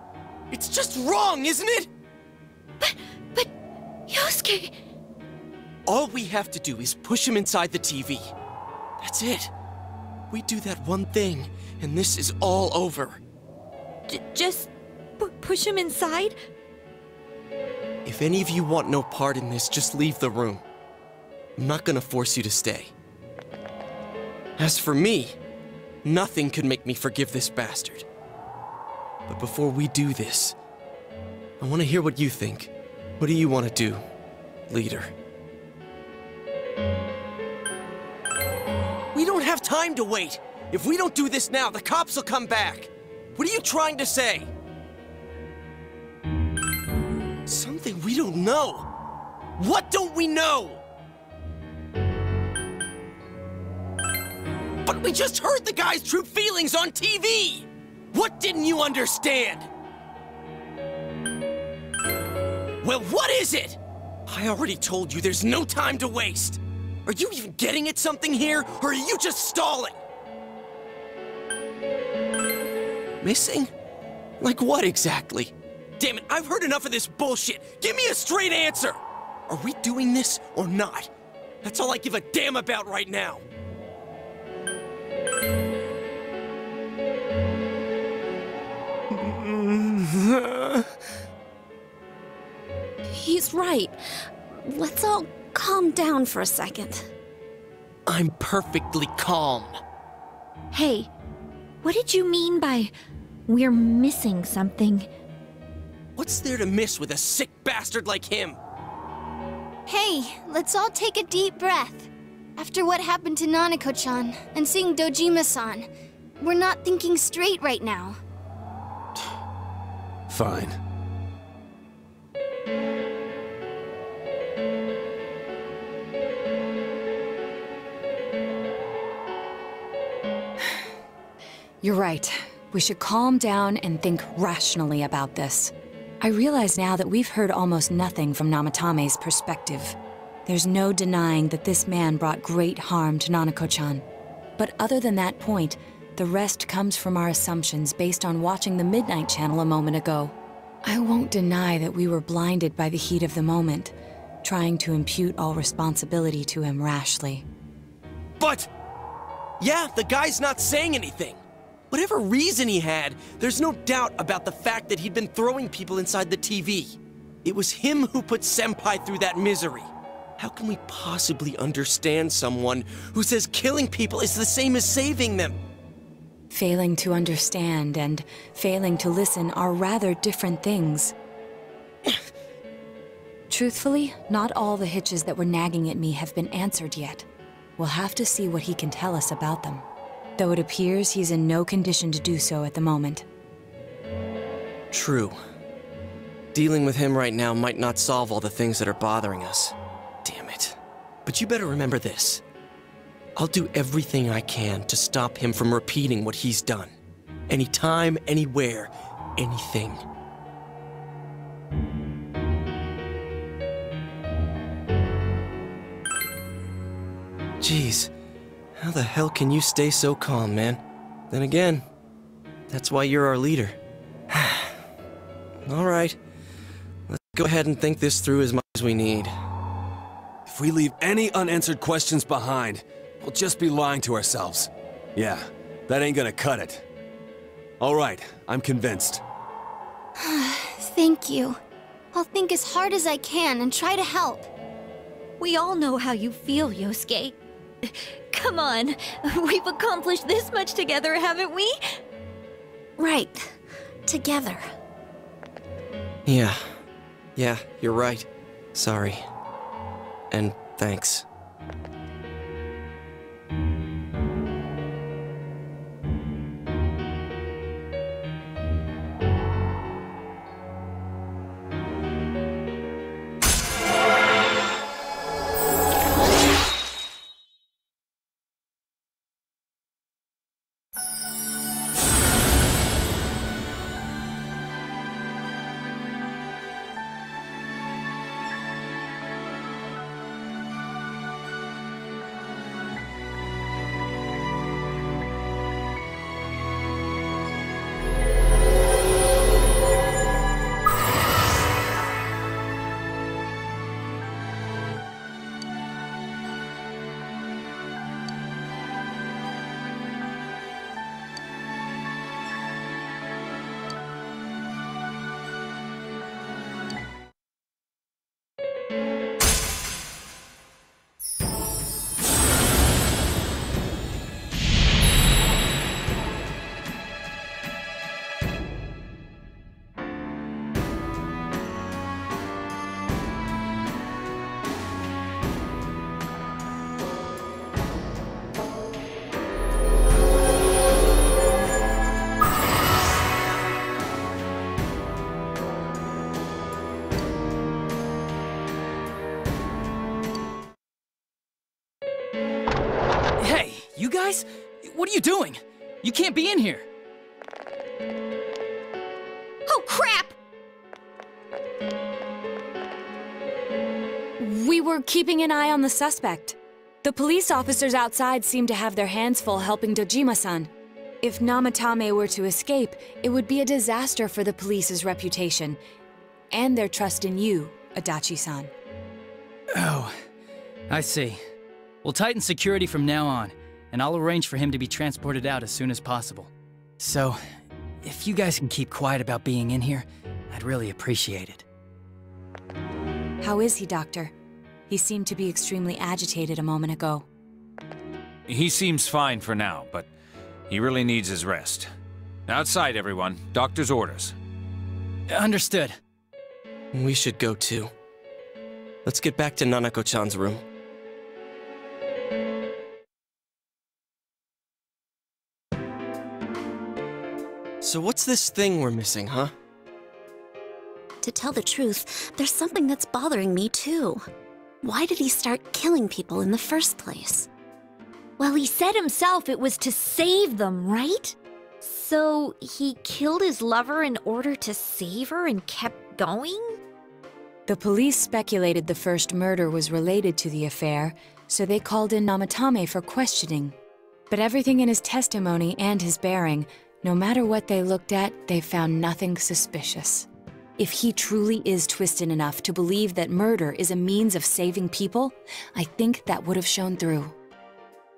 S6: It's just wrong, isn't it?
S7: But... Yosuke...
S6: All we have to do is push him inside the TV. That's it. We do that one thing, and this is all over.
S7: Just... push him inside?
S6: If any of you want no part in this, just leave the room. I'm not gonna force you to stay. As for me, nothing could make me forgive this bastard. But before we do this, I want to hear what you think. What do you want to do, leader? We don't have time to wait! If we don't do this now, the cops will come back! What are you trying to say? Something we don't know! What don't we know? But we just heard the guy's true feelings on TV! What didn't you understand? Well, what is it? I already told you there's no time to waste! Are you even getting at something here, or are you just stalling? Missing? Like what exactly? Damn it, I've heard enough of this bullshit! Give me a straight answer! Are we doing this or not? That's all I give a damn about right now.
S9: He's right. Let's all calm down for a second.
S6: I'm perfectly calm.
S7: Hey, what did you mean by we're missing something?
S6: What's there to miss with a sick bastard like him?
S8: Hey, let's all take a deep breath. After what happened to Nanako-chan and seeing Dojima-san, we're not thinking straight right now.
S10: Fine.
S1: You're right. We should calm down and think rationally about this. I realize now that we've heard almost nothing from Namatame's perspective. There's no denying that this man brought great harm to Nanako-chan. But other than that point, the rest comes from our assumptions based on watching the Midnight Channel a moment ago. I won't deny that we were blinded by the heat of the moment, trying to impute all responsibility to him rashly.
S6: But... yeah, the guy's not saying anything. Whatever reason he had, there's no doubt about the fact that he'd been throwing people inside the TV. It was him who put Senpai through that misery. How can we possibly understand someone who says killing people is the same as saving them?
S1: Failing to understand and failing to listen are rather different things. Truthfully, not all the hitches that were nagging at me have been answered yet. We'll have to see what he can tell us about them. Though it appears he's in no condition to do so at the moment.
S6: True. Dealing with him right now might not solve all the things that are bothering us. Damn it. But you better remember this. I'll do everything I can to stop him from repeating what he's done. Anytime, anywhere, anything. Jeez. How the hell can you stay so calm, man? Then again, that's why you're our leader. Alright, let's go ahead and think this through as much as we need.
S10: If we leave any unanswered questions behind, we'll just be lying to ourselves. Yeah, That ain't gonna cut it. All right, I'm convinced.
S8: Thank you. I'll think as hard as I can and try to help.
S7: We all know how you feel, Yosuke. Come on, we've accomplished this much together, haven't we?
S9: Right. Together.
S6: Yeah, you're right. Sorry. And thanks.
S17: You guys? What are you doing? You can't be in here.
S7: Oh, crap!
S1: We were keeping an eye on the suspect. The police officers outside seem to have their hands full helping Dojima-san. If Namatame were to escape, it would be a disaster for the police's reputation, and their trust in you, Adachi-san.
S17: Oh, I see. We'll tighten security from now on, and I'll arrange for him to be transported out as soon as possible. So, if you guys can keep quiet about being in here, I'd really appreciate it.
S1: How is he, Doctor? He seemed to be extremely agitated a moment ago.
S16: He seems fine for now, but he really needs his rest. Outside, everyone. Doctor's orders.
S17: Understood.
S6: We should go too. Let's get back to Nanako-chan's room. So what's this thing we're missing, huh?
S9: To tell the truth, there's something that's bothering me too. Why did he start killing people in the first place?
S7: Well, he said himself it was to save them, right? So he killed his lover in order to save her and kept going?
S1: The police speculated the first murder was related to the affair, so they called in Namatame for questioning. But everything in his testimony and his bearing, no matter what they looked at, they found nothing suspicious. If he truly is twisted enough to believe that murder is a means of saving people, I think that would have shown through.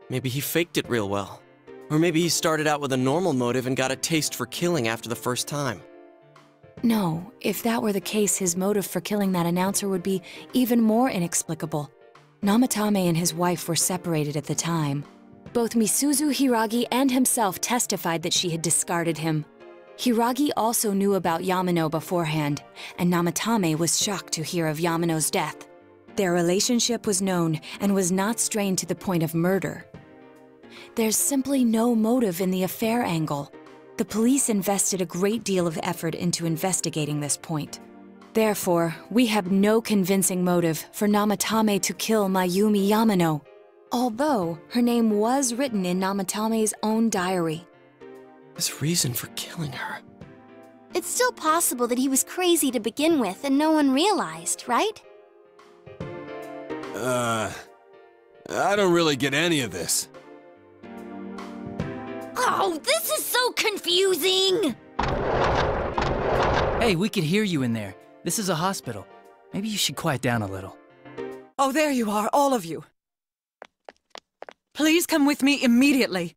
S6: Maybe he faked it real well. Or maybe he started out with a normal motive and got a taste for killing after the first time.
S1: No, if that were the case, his motive for killing that announcer would be even more inexplicable. Namatame and his wife were separated at the time. Both Misuzu Hiragi and himself testified that she had discarded him. Hiragi also knew about Yamano beforehand, and Namatame was shocked to hear of Yamano's death. Their relationship was known and was not strained to the point of murder. There's simply no motive in the affair angle. The police invested a great deal of effort into investigating this point. Therefore, we have no convincing motive for Namatame to kill Mayumi Yamano, although her name was written in Namatame's own diary.
S6: His reason for killing her.
S8: It's still possible that he was crazy to begin with and no one realized, right?
S10: I don't really get any of this.
S7: Oh, this is so confusing!
S17: Hey, we could hear you in there. This is a hospital. Maybe you should quiet down a little.
S14: Oh, there you are, all of you. Please come with me immediately.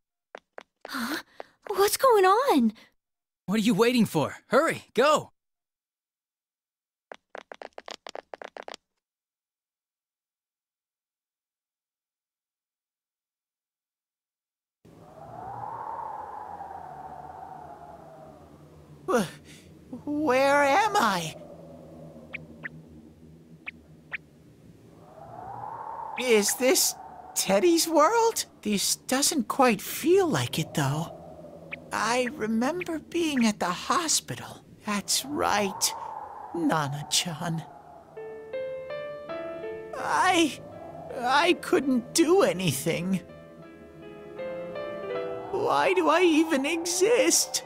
S7: Huh? What's going on?
S17: What are you waiting for? Hurry, go!
S11: Where am I? Is this Teddy's world? This doesn't quite feel like it, though. I remember being at the hospital. That's right, Nana-chan. I couldn't do anything. Why do I even exist?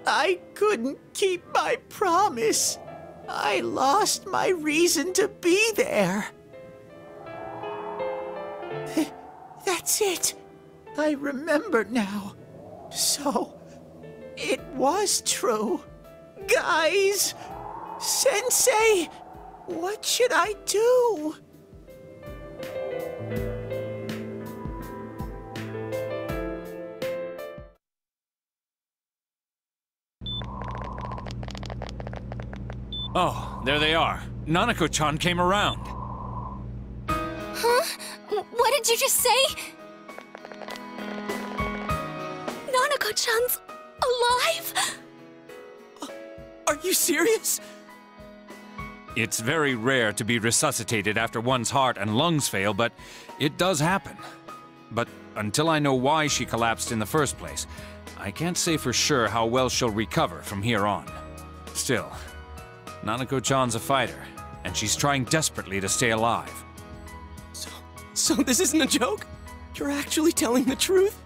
S11: I couldn't keep my promise. I lost my reason to be there. That's it. I remember now. So, it was true. Guys! Sensei! What should I do?
S16: Oh, there they are. Nanako-chan came around.
S8: Huh? What did you just say? Nanako-chan's alive?
S10: Are you serious?
S16: It's very rare to be resuscitated after one's heart and lungs fail, but it does happen. But until I know why she collapsed in the first place, I can't say for sure how well she'll recover from here on. Still, Nanako-chan's a fighter, and she's trying desperately to stay alive.
S6: So this isn't a joke? You're actually telling the truth?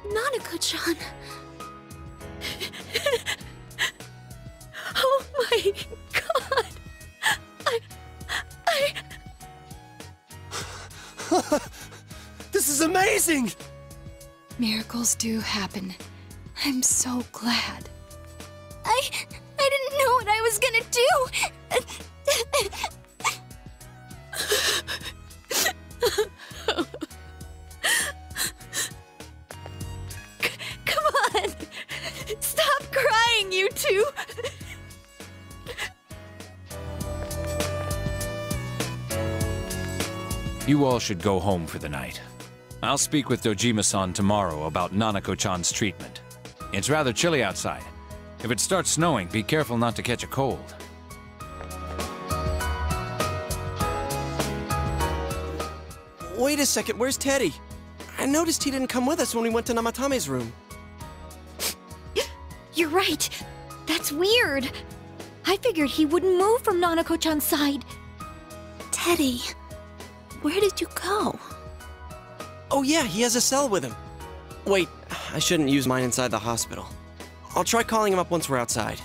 S8: Nanako-chan. Oh my god.
S10: This is amazing!
S4: Miracles do happen. I'm so glad.
S8: I didn't know what I was gonna do. Come on! Stop crying, you two!
S16: You all should go home for the night. I'll speak with Dojima-san tomorrow about Nanako-chan's treatment. It's rather chilly outside. If it starts snowing, be careful not to catch a cold.
S6: Wait a second, where's Teddy? I noticed he didn't come with us when we went to Namatame's room.
S7: You're right. That's weird. I figured he wouldn't move from Nanako-chan's side.
S9: Teddy, where did you go?
S6: Oh yeah, he has a cell with him. Wait, I shouldn't use mine inside the hospital. I'll try calling him up once we're outside.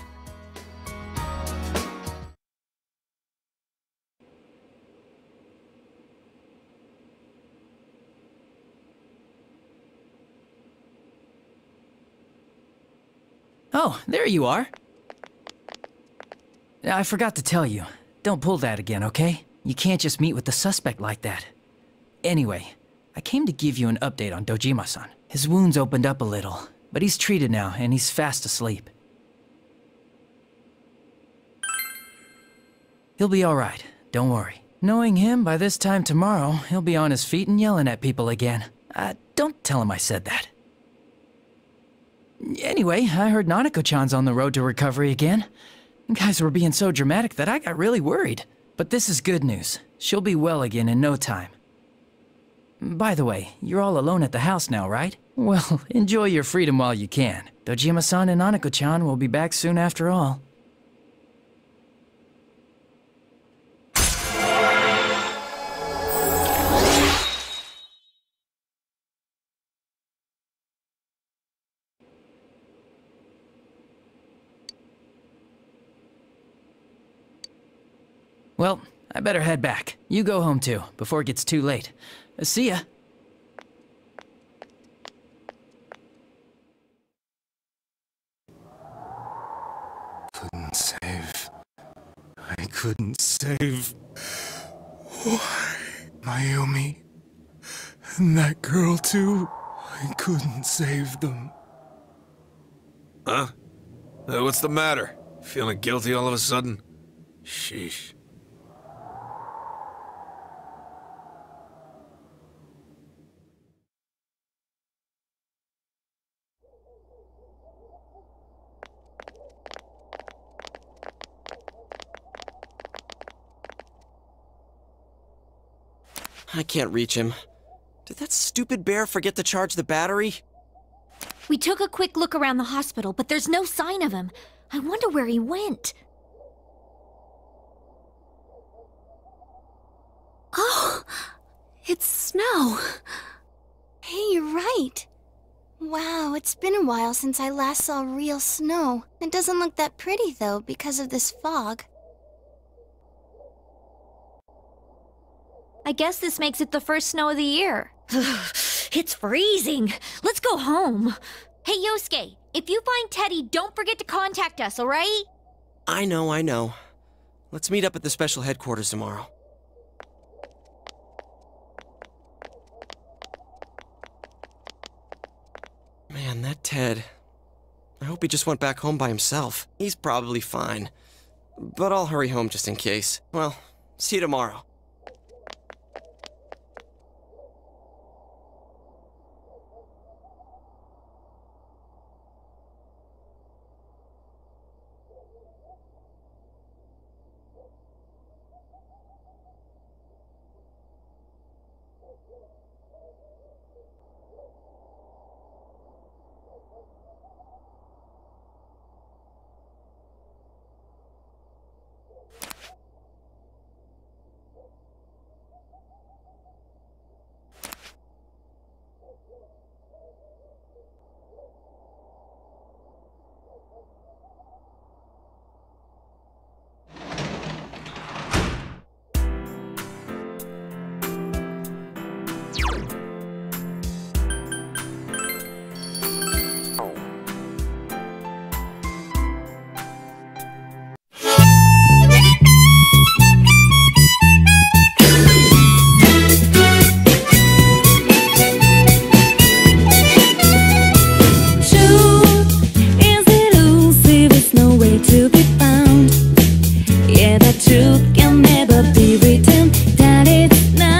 S17: Oh, there you are. I forgot to tell you. Don't pull that again, okay? You can't just meet with the suspect like that. Anyway, I came to give you an update on Dojima-san. His wounds opened up a little, but he's treated now and he's fast asleep. He'll be alright, don't worry. Knowing him, by this time tomorrow, he'll be on his feet and yelling at people again. Don't tell him I said that. Anyway, I heard Nanako-chan's on the road to recovery again. You guys were being so dramatic that I got really worried. But this is good news. She'll be well again in no time. By the way, you're all alone at the house now, right? Well, enjoy your freedom while you can. Dojima-san and Nanako-chan will be back soon after all. Well, I better head back. You go home too, before it gets too late. See ya.
S18: Couldn't save. I couldn't save. Why? Mayumi. And that girl too. I I couldn't save them.
S10: Huh? What's the matter? Feeling guilty all of a sudden? Sheesh.
S6: I can't reach him. Did that stupid bear forget to charge the battery?
S7: We took a quick look around the hospital, but there's no sign of him. I wonder where he went.
S9: Oh, it's snow.
S8: Hey, you're right. Wow, it's been a while since I last saw real snow. It doesn't look that pretty, though, because of this fog.
S7: I guess this makes it the first snow of the year. It's freezing. Let's go home. Hey, Yosuke, if you find Teddy, don't forget to contact us, alright?
S6: I know. Let's meet up at the special headquarters tomorrow. Man, that Ted. I hope he just went back home by himself. He's probably fine. But I'll hurry home just in case. Well, see you tomorrow.
S19: To be found, yeah, the truth can never be real.